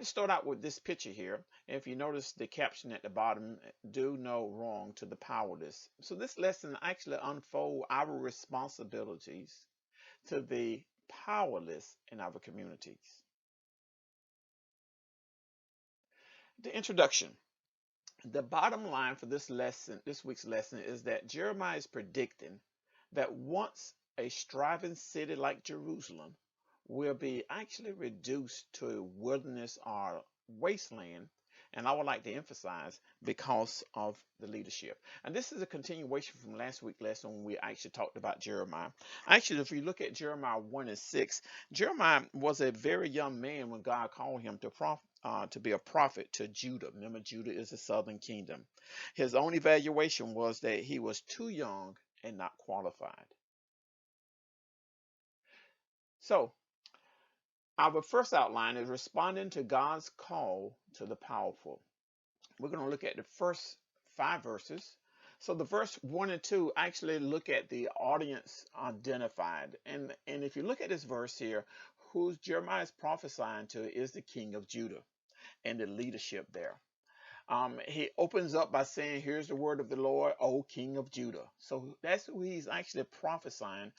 to start out with this picture here. If you notice the caption at the bottom, do no wrong to the powerless. So this lesson actually unfolds our responsibilities to the powerless in our communities. The introduction. The bottom line for this lesson, this week's lesson, is that Jeremiah is predicting that once a striving city like Jerusalem will be actually reduced to a wilderness or wasteland, and I would like to emphasize because of the leadership. And this is a continuation from last week's lesson when we actually talked about Jeremiah. Actually, if you look at Jeremiah 1 and 6, Jeremiah was a very young man when God called him to be a prophet to Judah. Remember, Judah is the southern kingdom. His own evaluation was that he was too young and not qualified. So, our first outline is responding to God's call to the powerful. We're going to look at the first 5 verses. So the verse 1 and 2 actually look at the audience identified. And if you look at this verse here, who Jeremiah is prophesying to is the king of Judah and the leadership there. He opens up by saying, here's the word of the Lord, O King of Judah. So that's who he's actually prophesying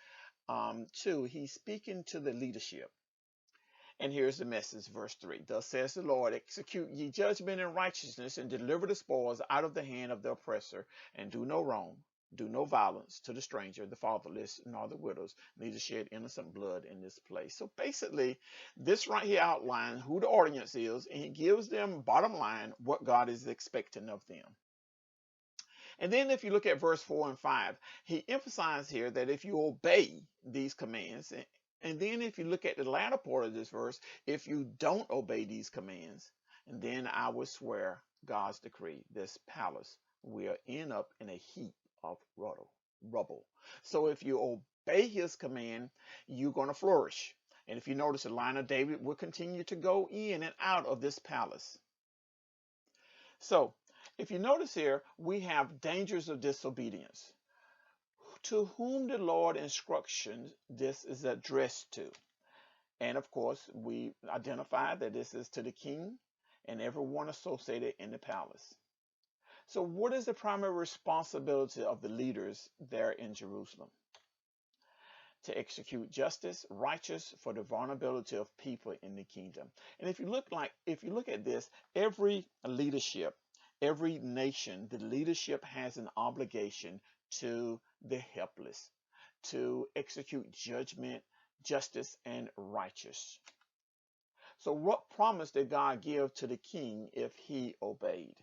to. He's speaking to the leadership. And here's the message, verse 3. Thus says the Lord, execute ye judgment and righteousness, and deliver the spoils out of the hand of the oppressor, and do no wrong, do no violence to the stranger, the fatherless, nor the widows, neither shed innocent blood in this place. So basically, this right here outlines who the audience is, and he gives them, bottom line, what God is expecting of them. And then if you look at verse 4 and 5, he emphasizes here that if you obey these commands, and then if you look at the latter part of this verse, if you don't obey these commands, and then I will swear God's decree, this palace will end up in a heap of rubble. So if you obey his command, you're going to flourish. And if you notice, the line of David will continue to go in and out of this palace. So if you notice here, we have dangers of disobedience. To whom the Lord instructions this is addressed to. And of course, we identify that this is to the king and everyone associated in the palace. So what is the primary responsibility of the leaders there in Jerusalem? To execute justice, righteous for the vulnerability of people in the kingdom. And if you look at this, every leadership, every nation, the leadership has an obligation to the helpless, to execute judgment, justice, and righteous. So what promise did God give to the king if he obeyed?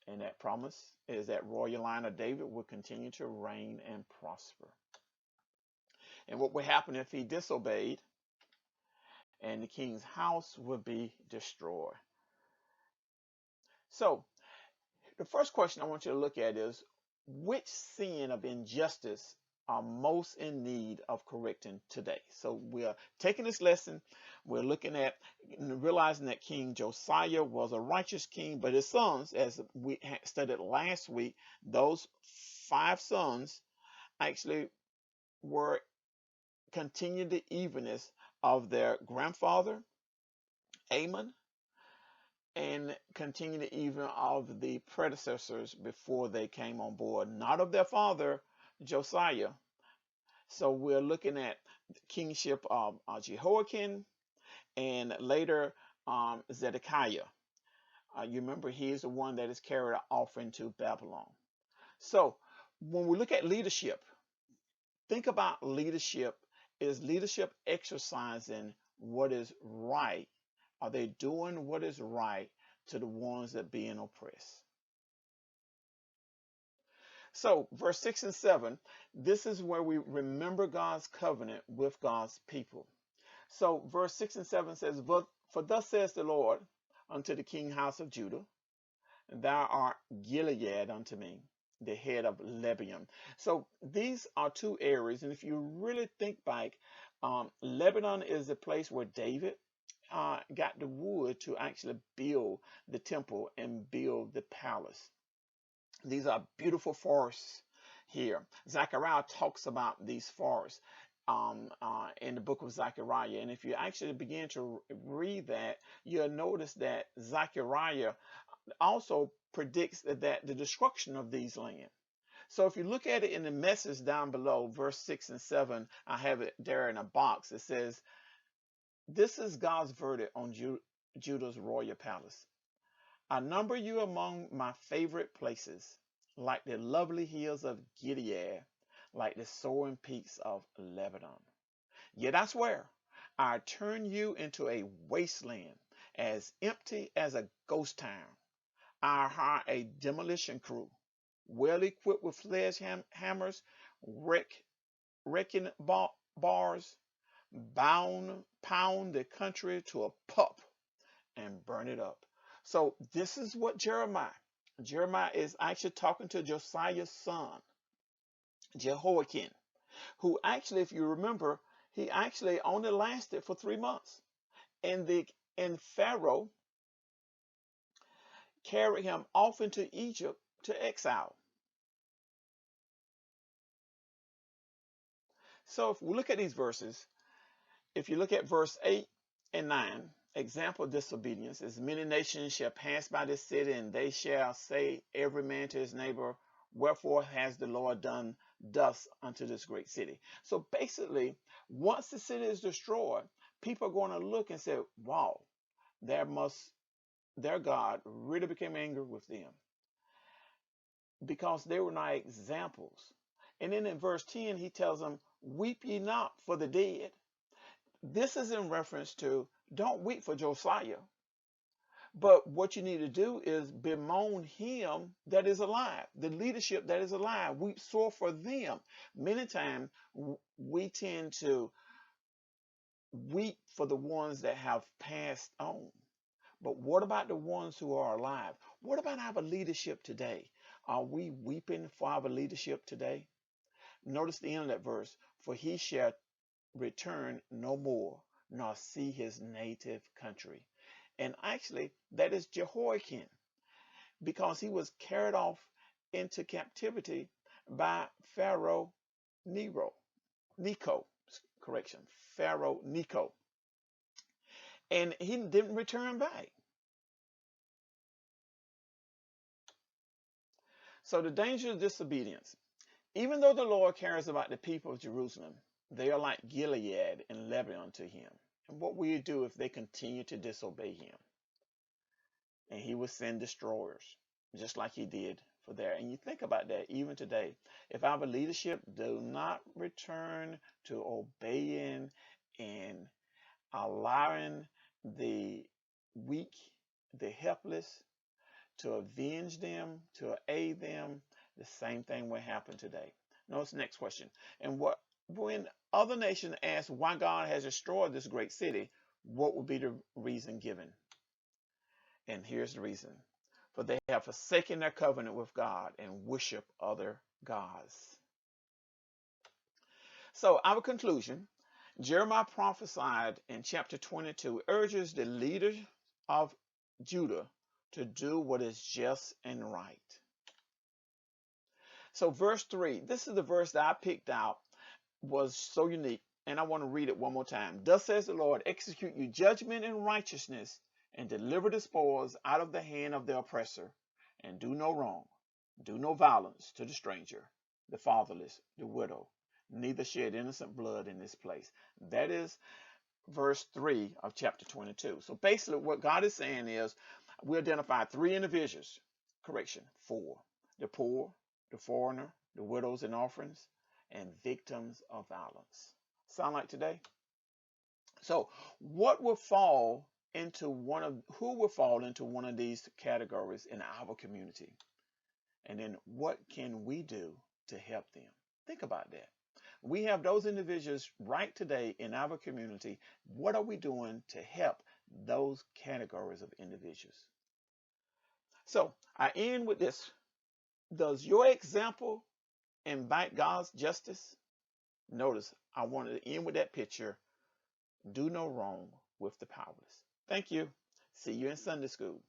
And that promise is that royal line of David will continue to reign and prosper. And what would happen if he disobeyed? And the king's house would be destroyed. So the first question I want you to look at is, which sin of injustice are most in need of correcting today? So we're taking this lesson, we're looking at realizing that King Josiah was a righteous king, but his sons, as we studied last week, those 5 sons actually were continued the evilness of their grandfather Amon, and continue the even of the predecessors before they came on board, not of their father Josiah. So we're looking at the kingship of Jehoiakim and later Zedekiah. You remember he is the one that is carried off into Babylon. So when we look at leadership, think about leadership. Is leadership exercising what is right? Are they doing what is right to the ones that are being oppressed? So verse 6 and 7, this is where we remember God's covenant with God's people. So verse 6 and 7 says, for thus says the Lord unto the king house of Judah, thou art Gilead unto me, the head of Lebanon. So these are 2 areas. And if you really think back, Lebanon is the place where David got the wood to actually build the temple and build the palace. These are beautiful forests here. Zechariah talks about these forests. in the book of Zechariah. And if you actually begin to read that, you'll notice that Zechariah also predicts that the destruction of these lands. So if you look at it in the message down below, verse 6 and 7, I have it there in a box. It says, "This is God's verdict on Judah's royal palace. I number you among my favorite places, like the lovely hills of Gilead, like the soaring peaks of Lebanon. Yet I swear, I turn you into a wasteland, as empty as a ghost town. I hire a demolition crew, well equipped with sledgehammers, wrecking bars, pound the country to a pulp, and burn it up." So this is what Jeremiah is actually talking to Josiah's son, Jehoiakim, who actually, if you remember, he actually only lasted for 3 months. And Pharaoh carried him off into Egypt to exile. So if we look at these verses, if you look at verse 8 and 9, example of disobedience is, "Many nations shall pass by this city, and they shall say every man to his neighbor, wherefore has the Lord done thus unto this great city?" So basically, once the city is destroyed, people are going to look and say, wow, their God really became angry with them, because they were not examples. And then in verse 10, he tells them, "Weep ye not for the dead." This is in reference to, don't weep for Josiah, but what you need to do is bemoan him that is alive, the leadership that is alive. Weep sore for them. Many times we tend to weep for the ones that have passed on. But what about the ones who are alive? What about our leadership today? Are we weeping for our leadership today? Notice the end of that verse. "For he shall return no more, nor see his native country." And actually, that is Jehoiakim, because he was carried off into captivity by Pharaoh Necho, Pharaoh Necho. And he didn't return back. So the danger of disobedience. Even though the Lord cares about the people of Jerusalem, they are like Gilead and Lebanon to him. And what will you do if they continue to disobey him? And he will send destroyers, just like he did for there. And you think about that even today. If our leadership do not return to obeying and allowing the weak, the helpless, to avenge them, to aid them, the same thing will happen today. Notice the next question. And when other nations ask why God has destroyed this great city, what would be the reason given? And here's the reason. For they have forsaken their covenant with God and worship other gods. So our conclusion, Jeremiah prophesied in chapter 22, urges the leaders of Judah to do what is just and right. So verse 3, this is the verse that I picked out, was so unique, and I want to read it one more time. "Thus says the Lord, execute you judgment and righteousness, and deliver the spoils out of the hand of the oppressor, and do no wrong, do no violence to the stranger, the fatherless, the widow, neither shed innocent blood in this place." That is verse 3 of chapter 22. So basically what God is saying is, we identify 3 individuals, four: the poor, the foreigner, the widows and orphans, and victims of violence. Sound like today? So who will fall into one of these categories in our community? And then what can we do to help them? Think about that. We have those individuals right today in our community. What are we doing to help those categories of individuals? So I end with this. Does your example invite God's justice? Notice I wanted to end with that picture. Do no wrong with the powerless. Thank you. See you in Sunday school.